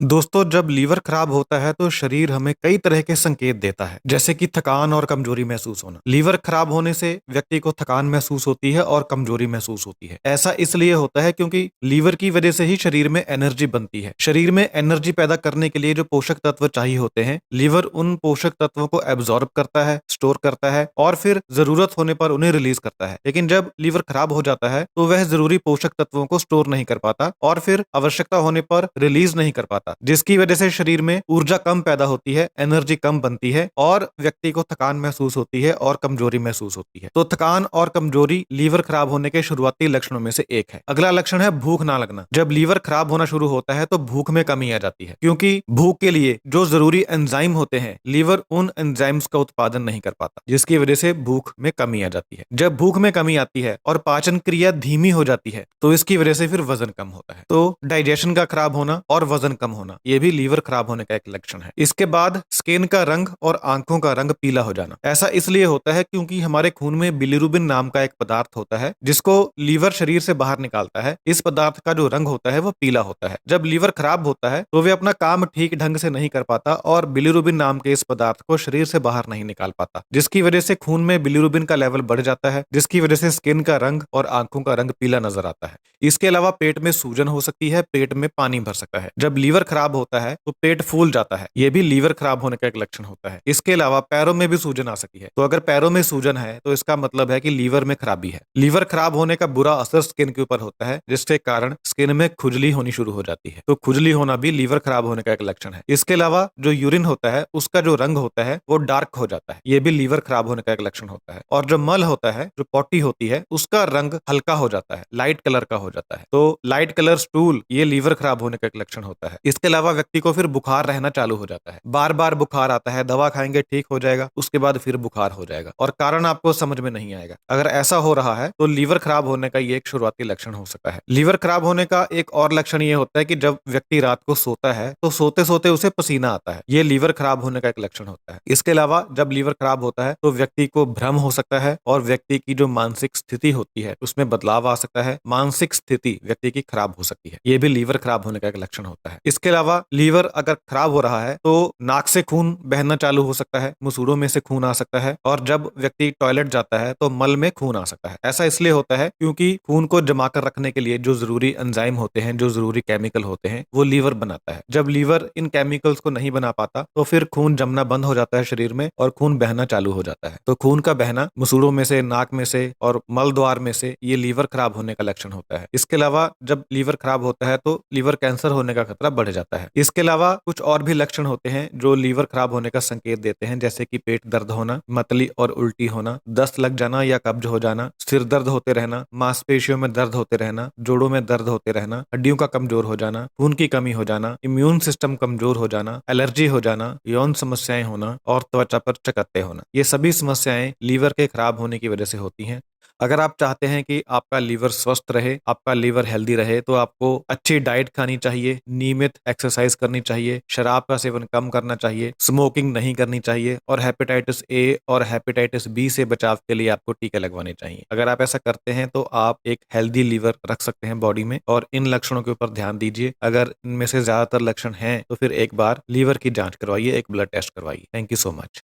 दोस्तों, जब लीवर खराब होता है तो शरीर हमें कई तरह के संकेत देता है, जैसे कि थकान और कमजोरी महसूस होना। लीवर खराब होने से व्यक्ति को थकान महसूस होती है और कमजोरी महसूस होती है। ऐसा इसलिए होता है क्योंकि लीवर की वजह से ही शरीर में एनर्जी बनती है। शरीर में एनर्जी पैदा करने के लिए जो पोषक तत्व चाहिए होते हैं, लीवर उन पोषक तत्वों को एब्जॉर्ब करता है, स्टोर करता है और फिर जरूरत होने पर उन्हें रिलीज करता है। लेकिन जब लीवर खराब हो जाता है तो वह जरूरी पोषक तत्वों को स्टोर नहीं कर पाता और फिर आवश्यकता होने पर रिलीज नहीं कर पाता, जिसकी वजह से शरीर में ऊर्जा कम पैदा होती है, एनर्जी कम बनती है और व्यक्ति को थकान महसूस होती है और कमजोरी महसूस होती है। तो थकान और कमजोरी लीवर खराब होने के शुरुआती लक्षणों में से एक है। अगला लक्षण है भूख ना लगना। जब लीवर खराब होना शुरू होता है तो भूख में कमी आ जाती है, क्योंकि भूख के लिए जो जरूरी एंजाइम होते हैं, लीवर उन एंजाइम्स का उत्पादन नहीं कर पाता, जिसकी वजह से भूख में कमी आ जाती है। जब भूख में कमी आती है और पाचन क्रिया धीमी हो जाती है तो इसकी वजह से फिर वजन कम होता है। तो डाइजेशन का खराब होना और वजन कम होना, ये भी लीवर खराब होने का एक लक्षण है। इसके बाद स्किन का रंग और आंखों का रंग पीला हो जाना। ऐसा इसलिए होता है क्योंकि हमारे खून में बिलिरुबिन नाम का एक पदार्थ होता है, जिसको लीवर शरीर से बाहर निकालता है। इस पदार्थ का जो रंग होता है वो पीला होता है। जब लीवर खराब होता है तो वे अपना काम ठीक ढंग से नहीं कर पाता और बिलिरुबिन नाम के इस पदार्थ को शरीर से बाहर नहीं निकाल पाता, जिसकी वजह से खून में बिलिरुबिन का लेवल बढ़ जाता है, जिसकी वजह से स्किन का रंग और आंखों का रंग पीला नजर आता है। इसके अलावा पेट में सूजन हो सकती है, पेट में पानी भर सकता है। जब लीवर खराब होता है तो पेट फूल जाता है, यह भी लीवर खराब होने का एक लक्षण होता है। इसके अलावा पैरों में भी सूजन आ सकती है। तो अगर पैरों में सूजन है तो इसका मतलब है कि लीवर में खराबी है। लीवर खराब होने का बुरा असर स्किन के ऊपर होता है, जिसके कारण स्किन में खुजली होनी शुरू हो जाती है। तो खुजली होना भी लीवर खराब होने का एक लक्षण है। इसके अलावा जो यूरिन होता है उसका जो रंग होता है वो डार्क हो जाता है, यह भी लीवर खराब होने का एक लक्षण होता है। और जो मल होता है, जो पॉटी होती है, उसका रंग हल्का हो जाता है, लाइट कलर का हो जाता है। तो लाइट कलर स्टूल, ये लीवर खराब होने का एक लक्षण होता है। इसके अलावा व्यक्ति को फिर बुखार रहना चालू हो जाता है, बार बार बुखार आता है, दवा खाएंगे ठीक हो जाएगा, उसके बाद फिर बुखार हो जाएगा और कारण आपको समझ में नहीं आएगा। अगर ऐसा हो रहा है तो लीवर खराब होने का ये एक शुरुआती लक्षण हो सकता है। लीवर खराब होने का एक और लक्षण ये होता है कि जब व्यक्ति रात को सोता है तो सोते सोते उसे पसीना आता है, ये लीवर खराब होने का एक लक्षण होता है। इसके अलावा जब लीवर खराब होता है तो व्यक्ति को भ्रम हो सकता है और व्यक्ति की जो मानसिक स्थिति होती है उसमें बदलाव आ सकता है, मानसिक स्थिति व्यक्ति की खराब हो सकती है, ये भी लीवर खराब होने का एक लक्षण होता है। इसके अलावा लीवर अगर खराब हो रहा है तो नाक से खून बहना चालू हो सकता है, मसूड़ों में से खून आ सकता है और जब व्यक्ति टॉयलेट जाता है तो मल में खून आ सकता है। ऐसा इसलिए होता है क्योंकि खून को जमा कर रखने के लिए जो जरूरी एंजाइम होते हैं, जो जरूरी केमिकल होते हैं, वो लीवर बनाता है। जब लीवर इन केमिकल्स को नहीं बना पाता तो फिर खून जमना बंद हो जाता है शरीर में और खून बहना चालू हो जाता है। तो खून का बहना मसूड़ों में से, नाक में से और मल द्वार में से, ये लीवर खराब होने का लक्षण होता है। इसके अलावा जब लीवर खराब होता है तो लीवर कैंसर होने का खतरा बढ़ जाता है। इसके अलावा कुछ और भी लक्षण होते हैं जो लीवर खराब होने का संकेत देते हैं, जैसे कि पेट दर्द होना, मतली और उल्टी होना, दस्त लग जाना या कब्ज हो जाना, सिर दर्द होते रहना, मांसपेशियों में दर्द होते रहना, जोड़ों में दर्द होते रहना, हड्डियों का कमजोर हो जाना, खून की कमी हो जाना, इम्यून सिस्टम कमजोर हो जाना, एलर्जी हो जाना, यौन समस्याएं होना और त्वचा पर चकत्ते होना, ये सभी समस्याएं लीवर के खराब होने की वजह से होती हैं। अगर आप चाहते हैं कि आपका लीवर स्वस्थ रहे, आपका लीवर हेल्दी रहे, तो आपको अच्छी डाइट खानी चाहिए, नियमित एक्सरसाइज करनी चाहिए, शराब का सेवन कम करना चाहिए, स्मोकिंग नहीं करनी चाहिए और हेपेटाइटिस ए और हेपेटाइटिस बी से बचाव के लिए आपको टीके लगवाने चाहिए। अगर आप ऐसा करते हैं तो आप एक हेल्दी लीवर रख सकते हैं बॉडी में। और इन लक्षणों के ऊपर ध्यान दीजिए। अगर इनमें से ज्यादातर लक्षण हैं तो फिर एक बार लीवर की जांच करवाइए, एक ब्लड टेस्ट करवाइए। Thank you so much.